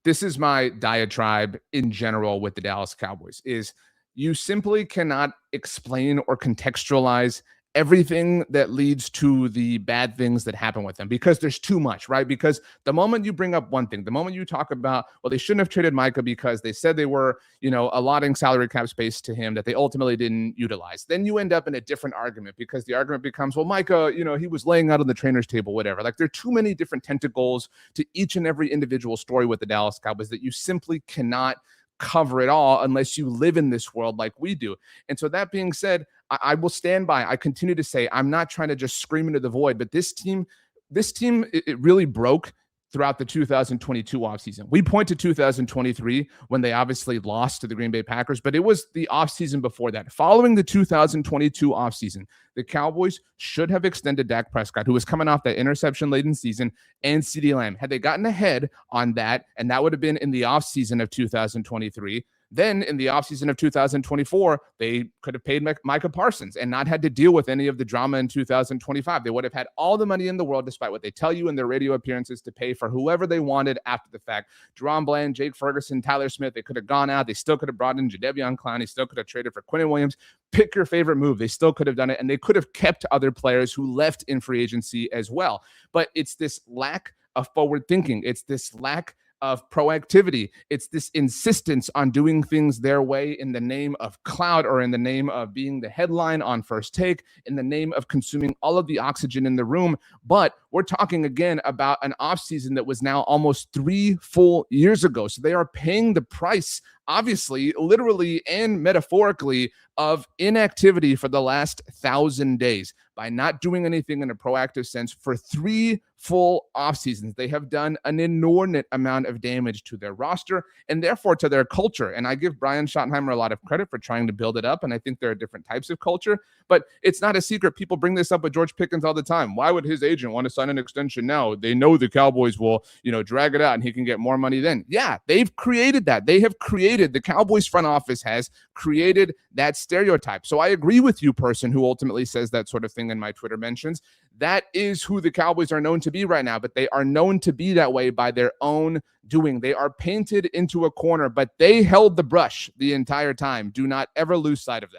this is my diatribe in general with the Dallas Cowboys is you simply cannot explain or contextualize everything that leads to the bad things that happen with them because there's too much, right? Because the moment you bring up one thing, the moment you talk about, well, they shouldn't have traded Micah because they said they were, allotting salary cap space to him that they ultimately didn't utilize. Then you end up in a different argument because the argument becomes, well, Micah, he was laying out on the trainer's table, whatever. Like there are too many different tentacles to each and every individual story with the Dallas Cowboys that you simply cannot cover it all unless you live in this world like we do. And so that being said, I will stand by. I continue to say I'm not trying to just scream into the void, but this team, it really broke throughout the 2022 offseason. We point to 2023 when they obviously lost to the Green Bay Packers, but it was the offseason before that. Following the 2022 offseason, the Cowboys should have extended Dak Prescott, who was coming off that interception-laden season, and CeeDee Lamb. Had they gotten ahead on that, and that would have been in the offseason of 2023, then in the offseason of 2024, they could have paid Micah Parsons and not had to deal with any of the drama in 2025. They would have had all the money in the world, despite what they tell you in their radio appearances, to pay for whoever they wanted after the fact. Jerome Bland, Jake Ferguson, Tyler Smith, they could have gone out. They still could have brought in Jadeveon Clowney. They still could have traded for Quinnen Williams. Pick your favorite move. They still could have done it, and they could have kept other players who left in free agency as well. But it's this lack of forward thinking. It's this lack of proactivity. It's this insistence on doing things their way in the name of clout or in the name of being the headline on First Take, in the name of consuming all of the oxygen in the room. But we're talking again about an offseason that was now almost 3 full years ago. So they are paying the price, obviously, literally and metaphorically, of inactivity for the last 1,000 days by not doing anything in a proactive sense for 3 full off seasons. They have done an inordinate amount of damage to their roster and therefore to their culture. And I give Brian Schottenheimer a lot of credit for trying to build it up. And I think there are different types of culture, but it's not a secret. People bring this up with George Pickens all the time. Why would his agent want to sign an extension now? They know the Cowboys will, drag it out and he can get more money then. Yeah, they've created that. The Cowboys front office has created that stereotype. So I agree with you, person who ultimately says that sort of thing in my Twitter mentions. That is who the Cowboys are known to be right now, but they are known to be that way by their own doing. They are painted into a corner, but they held the brush the entire time. Do not ever lose sight of that.